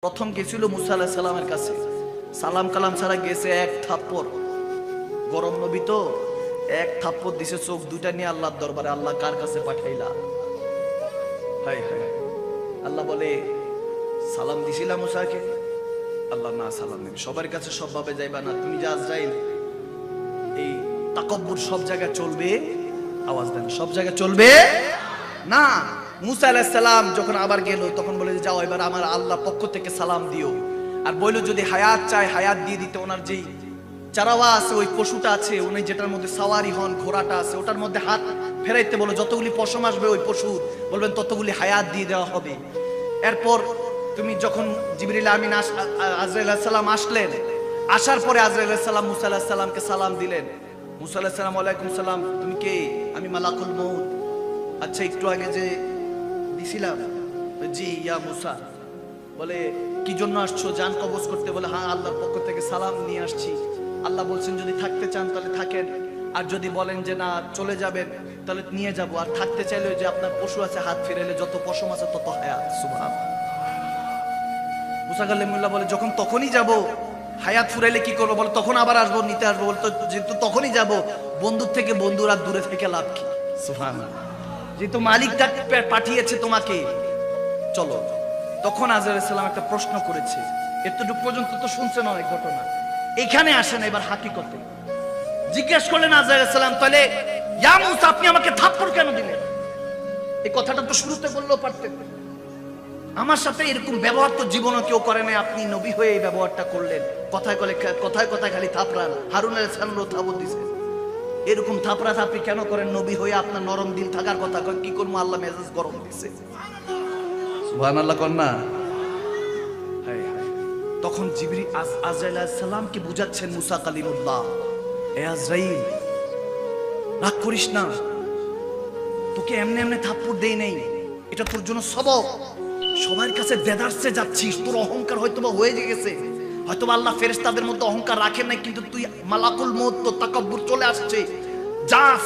প্রথম গেছিল মুসা আলাইহিস সালামের কাছে, সালাম কালাম ছাড়া গেছে, এক থাপ্পড়। গরম নবী তো, এক থাপ্পড় দিছে চোখ দুইটা নিয়ে আল্লাহর দরবারে। আল্লাহ কার কাছে পাঠাইলা? হায় হায়। আল্লাহ বলে সালাম দিছিলা মুসাকে? আল্লাহ না, সালাম নেই। সবার কাছে সবভাবে যাইবা না, তুমি যা আজরাইল। এই তাকব্বুর সব জায়গায় চলবে? আওয়াজ দেন, সব জায়গায় চলবে না। মুসা আলাইহিস সালাম যখন আবার গেল, তখন বলে যাও এবার আমার আল্লাহর পক্ষ থেকে সালাম দিও। আর বলল যদি হায়াত চায় হায়াত দিয়ে দিতে। ওনার যেই চারাওয়া আছে, ওই পশুটা আছে, উনি যেটার মধ্যে সাওয়ারি হন, ঘোড়াটা আছে, ওটার মধ্যে হাত ফেরাইতে বলো। যতগুলি পশম আসবে ওই পশুর, বলবেন ততগুলি হায়াত দিয়ে দেওয়া হবে। এরপর তুমি যখন জিবরিল আমিন আজরাইল আলাইহিস সালাম আসলেন, আসার পরে আজরাইল আলাইহিস সালাম মুসা আলাইহিস সালামকে সালাম দিলেন। মুসা আলাইহিস সালাম ওয়ালাইকুম সালাম, তুমি কে? আমি মালাকুল মউত। আচ্ছা একটু আগে যে দিছিলাম? জি ইয়া মুসা। বলে কি জন্য আসছো? জান কবজ করতে? বলে হ্যাঁ, আল্লাহর পক্ষ থেকে সালাম নিয়ে আসছি। আল্লাহ বলছেন যদি থাকতে চান তাহলে থাকেন, আর যদি বলেন যে না চলে যাবেন তাহলে নিয়ে যাব। আর থাকতে চাইলে যে আপনার পশু আছে, হাত ফিরাইলে যত পশম আছে তত হায়াত। সুবহান। মুসা কালিমুল্লাহ বলে যখন তখনই যাব। হায়াত ফুরাইলে কি করবো? বলে তখন আবার আসবো, নিতে আসবো। বলে তো যেহেতু তখনই যাব, বন্ধুর থেকে বন্ধুর আর দূরে থেকে লাভ কি? সুবহানাল্লাহ। যেহেতু মালিক পাঠিয়েছে তোমাকে, চলো। তখন আজরাইল আলাইহিস সালাম একটা প্রশ্ন করেছে, এতটুকু পর্যন্ত তো শুনছেন অনেক ঘটনা, এখানে আসেন এবার হাকিকতে। জিজ্ঞেস করলেন আজরাইল আলাইহিস সালাম, তাহলে ইয়া মুসা আপনি আমাকে থাপ্পড় কেন দিলেন? এই কথাটা তো শুরুতে বললেও পারতেন। আমার সাথে এরকম ব্যবহার তো জীবনে কেউ করে নাই, আপনি নবী হয়ে এই ব্যবহারটা করলেন। কথায় কথায় খালি থাপড়ান। হারুন আলাইহিস সালামও থাপড় দিয়েছে। এরকম থাপড়া থাপড়ি কেন করেন? নবী হয়ে আপনার নরম দিল থাকার কথা। কি করবো, আল্লাহ মেজাজ গরম দিছে। সুবহানাল্লাহ কর না। তখন জিবরিল আজরাইল আলাইহিস সালামকে বুঝাচ্ছেন মুসা কালিমুল্লাহ, এ আজরাইল রাগ করিস না, তোকে এমনি এমনি থাপ্পড় দেই নাই, এটা তোর জন্য সবক। সবার কাছে দেদারসে যাচ্ছিস, তোর অহংকার হয়তোবা হয়ে গেছে, হয়তোবা আল্লাহ ফেরেশতাদের মধ্যে অহংকার রাখেন নাই, কিন্তু তুই মালাকুল মউত, তো তাকাব্বুর চলে আসছে। যাস,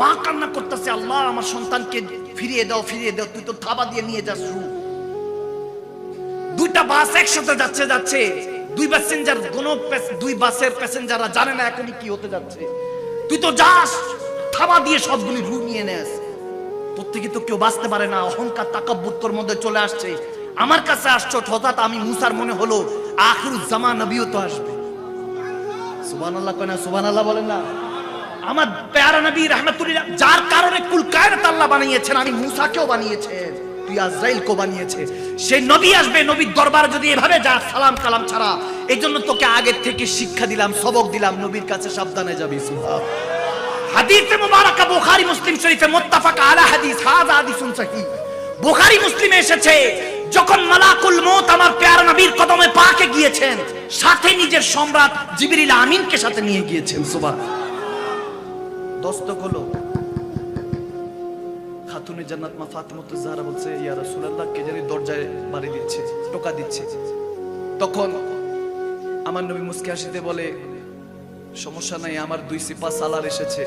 মা কান্না করতেছে, আল্লাহ আমার সন্তানকে ফিরিয়ে দাও, ফিরিয়ে দাও। তুই তো থাবা দিয়ে নিয়ে যাস। দুইটা বাস একসাথে যাচ্ছে, দুই প্যাসেঞ্জার, দুই বাসের প্যাসেঞ্জাররা জানে না এখনই কি হতে যাচ্ছে। তুই তো যাস, থাবা দিয়ে সবগুলি রু নিয়ে নেস। তোর থেকে তো কেউ বাঁচতে পারে না। অহংকার তাকাব্বুর তোর মধ্যে চলে আসছে। আমার কাছে আসছো, হঠাৎ আমি মুসার মনে হলো আখিরুজ জামান নবীও তো আসবে। সুবহানাল্লাহ কয় না? সুবহানাল্লাহ বলেন না। আমার প্যারা নবী রাহমাতুল্লাহ, যার কারণে কুল কায়নাত আল্লাহ বানিয়েছেন, আমি মুসাকেও বানিয়েছেন, তুই আজরাইলকেও বানিয়েছে। সেই নবী আসবে, নবীর দরবারে যদি এভাবে যা সালাম কালাম ছাড়া। এই জন্য তোকে আগে থেকে শিক্ষা দিলাম, সবক দিলাম, নবীর কাছে সাবধানে যাবি। সুবহানাল্লাহ। হাদিসে মুবারাকা বুখারী মুসলিম শরীফে মুত্তাফাক আলা হাদিস, হাযা হাদিসুন সহিহ। বুখারী মুসলিমে এসেছে, যখন মালাকুল মউত আমার প্যারা নবীর কদমে পাকে গিয়েছেন, সাথে নিজের সম্রাট জিবরিল আমিনকে সাথে নিয়ে গিয়েছেন। সুবহানাল্লাহ। দস্তক হলো, খাতুনে জান্নাত মা ফাতিমাতুজ জাহরা বলছে, ইয়া রাসূলুল্লাহ, কে জানি দরজায় বাড়ি দিচ্ছে, টোকা দিচ্ছে। তখন আমার নবী মুস্কি হাসিতে বলে, সমস্যা নাই, আমার দুই সিপা সালার এসেছে,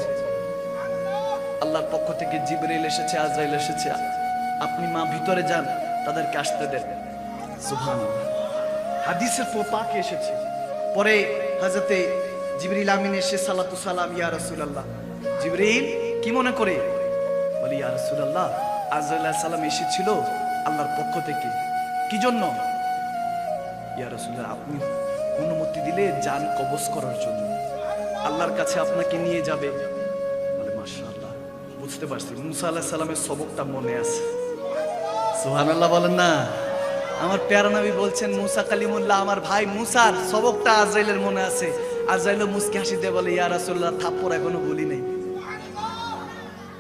আল্লাহর পক্ষ থেকে জিবরিল এসেছে, আজরাইল এসেছে, আপনি মা ভিতরে যান, তাদেরকে আসতে দেন। সুবহানাল্লাহ। হাদিসের পাকে এসেছে। পরে হযরতে জিবরিল আমিন এসে সালাতু সালাম, ইয়া রাসূলুল্লাহ। জিবরিল কি মনে করে? বলি ইয়া রাসূলুল্লাহ, আজরাইল আলাইহিস সালাম এসেছিল আল্লাহর পক্ষ থেকে। কি জন্য? ইয়া রাসূলুল্লাহ, আপনি অনুমতি দিলে জান কবজ করার জন্য, আল্লাহর কাছে আপনাকে নিয়ে যাবে। বলে মাশাআল্লাহ, বুঝতে পারছি মুসা আলাইহিস সালামের সবকটা মনে আছে। সুবহানাল্লাহ বলেন না। আমার প্যারা নবী বলছেন, মুসা কালিমুল্লাহ আমার ভাই মুসার সবকটা আজরাইলের মনে আছে। আজরাইল মুস্কি হাসি দিয়ে বলে, ইয়া রাসূলুল্লাহ, থাপ্পড় এখনো বলি নাই।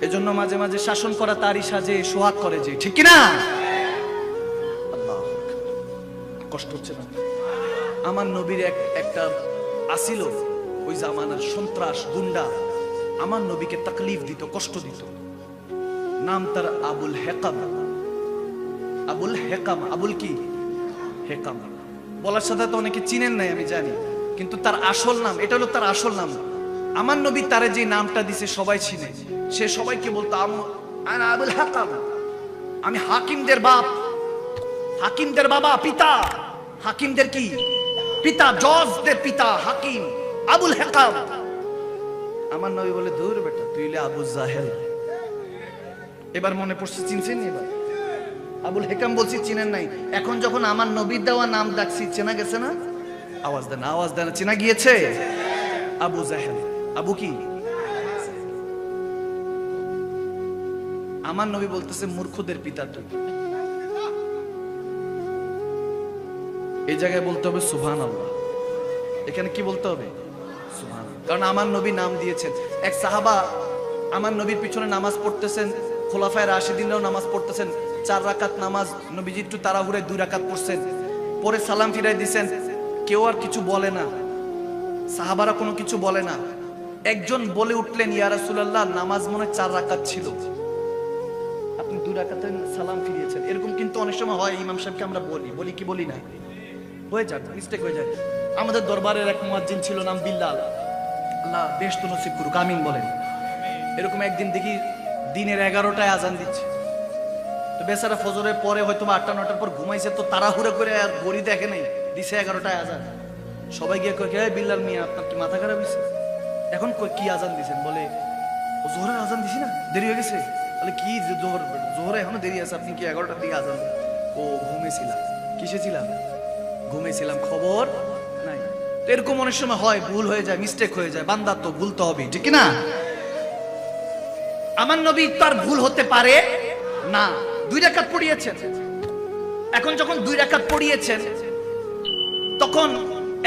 এজন্য মাঝে মাঝে শাসন করা তারই সাজে, সোহাগ করে যে, ঠিক কি না? আল্লাহ, কষ্ট হচ্ছে না? আমার নবীর একটা আসিল ওই জামানার সন্ত্রাস গুন্ডা, আমার নবীকে তাকলিফ দিত, কষ্ট দিত। নাম তার আবুল হেকাম। আবুল হেকাম, আবুল কি? হেকাম। বলার সাথে তো অনেকে চিনেন নাই আমি জানি, কিন্তু তার আসল নাম, এটা হলো তার আসল নাম। আমার নবী তারে যে নামটা দিছে সবাই চিনে। সে সবাইকে বলতো আবুল হেকাম, আমি হাকিমদের বাপ, হাকিমদের বাবা, পিতা। হাকিমদের কি পিতা, জজদের পিতা হাকিম আবুল হেকাম। আমার নবী বলে, দূর বেটা, তুই হলে আবু জাহেল। এবার মনে পড়ছে, চিনছেন? এবার আবুল হেকাম বলছি, চিনেন নাই। এখন যখন আমার নবীর দেওয়া নাম ডাকছি, চেনা গেছে না? আওয়াজ দেন, আওয়াজ দেন, চেনা গিয়েছে? আবু জাহেল। আবু কি? আমার নবী বলতেছে, মূর্খদের পিতা তুই। এই জায়গায় বলতে হবে সুবহানাল্লাহ। এখানে কি বলতে হবে? সুবহানাল্লাহ। কারণ আমার নবী নাম দিয়েছেন। এক সাহাবা আমার নবীর পিছনে নামাজ পড়তেছেন, খোলাফায়ে রাশিদিনরাও নামাজ পড়তেছেন, 4 রাকাত নামাজ। নবীজি একটু তাড়াহুড়ায় 2 রাকাত পড়ছেন, পরে সালাম ফিরাই দিয়েছেন। কেউ আর কিছু বলে না, সাহাবারা কোনো কিছু বলে না। একজন বলে উঠলেন, ইয়া রাসূলুল্লাহ, নামাজ মনে 4 রাকাত ছিল, আপনি 2 রাকাতে সালাম ফিরিয়েছেন। এরকম কিন্তু অনেক সময় হয়। ইমাম সাহেবকে আমরা বলি কি বলি না? হয়ে যায়, মিস্টেক হয়ে যায়। আমাদের দরবারের এক মুয়াজ্জিন ছিল, নাম বিল্লাল, আল্লাহ বেহেশত নসিব করুক, আমিন বলেন। এরকম একদিন দেখি দিনের 11টায় আজান দিচ্ছে। তো বেচারা ফজরের পরে হয়তো 8টা 9টার পর ঘুমাইছে, তো তাড়াহুড়া করে আর ঘড়ি দেখে নাই, দিছে 11টায় আজান। সবাই গিয়ে কয়, হে বিল্লাল মিয়া, আপনার কি মাথা খারাপ হয়েছে? এখন কি আজান দিছেন? বলে, ও জোহরের আজান দিছি না, দেরি হয়ে গেছে। বলে, কি জোহরে এখনো দেরি আছে, আপনি কি 11টার দিকে আজান? ও ঘুমেছিলাম। কিসে ছিলাম? ঘুমেছিলাম, খবর নাই। তো এরকম অনেক সময় হয়, ভুল হয়ে যায়, মিস্টেক হয়ে যায়। বান্দা তো ভুল তো হবে, ঠিক না? আমার নবী তার ভুল হতে পারে না। 2 রাকাত পড়িয়েছেন। এখন যখন 2 রাকাত পড়িয়েছেন, তখন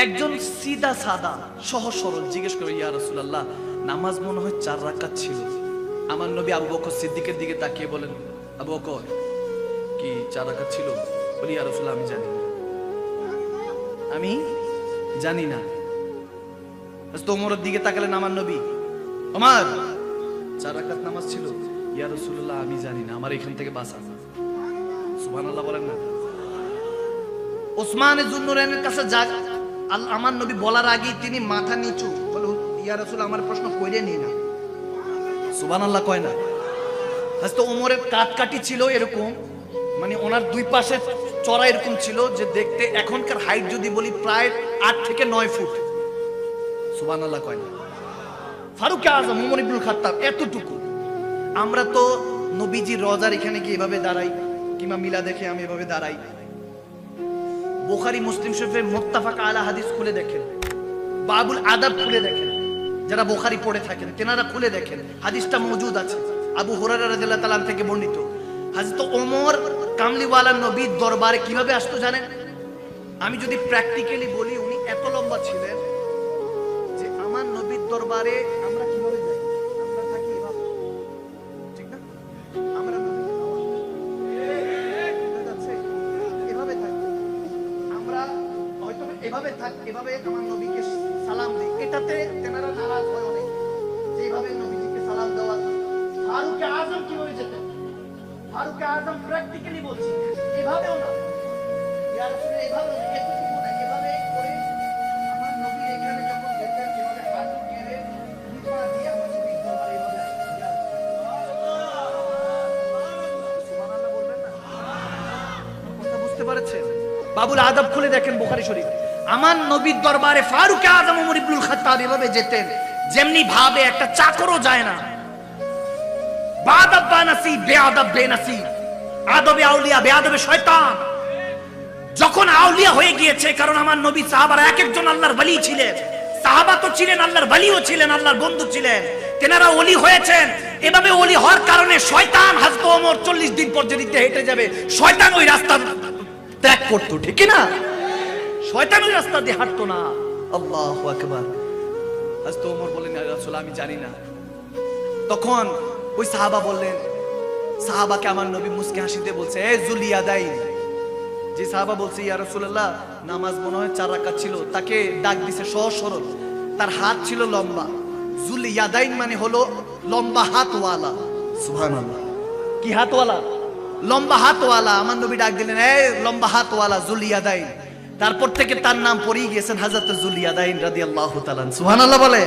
একজন সিধা সাদা সহজ সরল জিজ্ঞেস করে, ইয়া রাসূলুল্লাহ, নামাজ মনে হয় 4 রাকাত ছিল। আমার নবী আবু বকর সিদ্দিকের দিকে তাকিয়ে বলেন, আবু বকর, কি 4 রাকাত ছিল? বলি, ইয়া রাসূলুল্লাহ, আমি জানি না। তো ওমরের দিকে তাকালেন আমার নবী, ওমর, 4 রাকাত নামাজ ছিল? ইয়া রাসূলুল্লাহ, আমি জানি না, আমার এখান থেকে বাঁচান। সুবহানাল্লাহ বলেন না? ওসমান যুন্নুরাইনের কাছে যাক, আমার নবী বলার আগেই তিনি মাথা নিচু বলে, ইয়া রাসূল, আমার প্রশ্ন কইরে নেই না। সুবহানাল্লাহ কয় না? হযরত ওমরের কাটকাটি ছিল এরকম, মানে ওনার 2 পাশে চড়া এরকম ছিল যে দেখতে এখনকার হাইট যদি বলি প্রায় 8 থেকে 9 ফুট। সুবহানাল্লাহ কয় না? ফারুক আযম ওমর ইবনুল খাত্তাব এতটুকু। আমরা তো নবীজি রওজার এখানে গিয়ে এভাবে দাঁড়াই, কিংবা মিলা দেখে আমি এভাবে দাঁড়াই। বুখারী মুসলিম শরীফের মুত্তাফাক আলা হাদিস খুলে দেখেন, বাবুল আদাব খুলে দেখেন, যারা বুখারী পড়ে থাকেন তেনারা খুলে দেখেন, হাদিসটা মওজুদ আছে। আবু হুরায়রা রাদিয়াল্লাহু তাআলা থেকে বর্ণিত। হযরত ওমর কামলিওয়ালা নবীর দরবারে কিভাবে আসতো জানেন? আমি যদি প্র্যাকটিক্যালি বলি, উনি এত লম্বা ছিলেন যে আমার নবীর দরবারে আমরা কিভাবে যাই? আমরা থাকি এভাবে, ঠিক না? আমরা এভাবে থাকি, আমরা হয়তো এভাবে থাকি, এভাবে আমার নবীকে সালাম দিই। এটাতে তেনারা নারাজ হয় অনেক, যে এইভাবে নবীজিকে সালাম দেওয়া। ফারুক আযম কিভাবে যেতেন? ফারুক আযম প্র্যাকটিক্যালি বলছি, এভাবেও না, ইয়া রাসূল, এভাবে এতটুকু না, এভাবে করে আমার নবী এখানে যখন যেতেন, এভাবে হাত উঠিয়ে মুখা দিয়ে আমার নবী দরবারে এভাবে আসতেন। সুবহানাল্লাহ বলবেন না? কথা বুঝতে পারছেন? বাবুল আদব খুলে দেখেন বুখারী শরীফ। আমার নবীর দরবারে ফারুক আযম ওমর ইবনুল খাত্তাব এভাবে যেতেন, যেমনি ভাবে একটা চাকরও যায় না। বাদাব বানাসি, বেআদব বেনাসি, আদবে আউলিয়া বেআদবে শয়তান। যখন আউলিয়া হয়ে গিয়েছে, কারণ আমার নবী সাহাবারা এক একজন আল্লাহর ওলি ছিলেন, সাহাবা তো ছিলেন, আল্লাহর ওলিও ছিলেন, আল্লাহর বন্ধু ছিলেন, তেনারা ওলি হয়েছেন। এভাবে ওলি হওয়ার কারণে শয়তান হযরত ওমর 40 দিন পর যেদিকে হেঁটে যাবে, শয়তান ওই রাস্তা ত্যাগ করতো, ঠিক না? শয়তান ওই রাস্তা দিয়ে হাঁটতো না। আল্লাহু আকবার। হযরত ওমর বলেন, ইয়া রাসূল, আমি জানি না। তখন ওই সাহাবা বললেন, সাহাবাকে আমার নবী মুস্কি হাসিতে বলছে, এ যুলিয়াদাইন। যে সাহাবা বলছে, ইয়া রাসূলুল্লাহ, নামাজ মনে হয় 4 রাকাত ছিল, তাকে ডাক দিছে সহজ সরল। তার হাত ছিল লম্বা। যুলিয়াদাইন মানে হলো লম্বা হাতওয়ালা। সুবহানাল্লাহ। কি হাতওয়ালা? লম্বা হাতওয়ালা। আমার নবী ডাক দিলেন, এ লম্বা হাতওয়ালা যুলিয়াদাইন। তারপর থেকে তার নাম পড়েই গিয়েছেন হযরত যুলিয়াদাইন রাদিয়াল্লাহু তাআলা। সুবহানাল্লাহ বলে।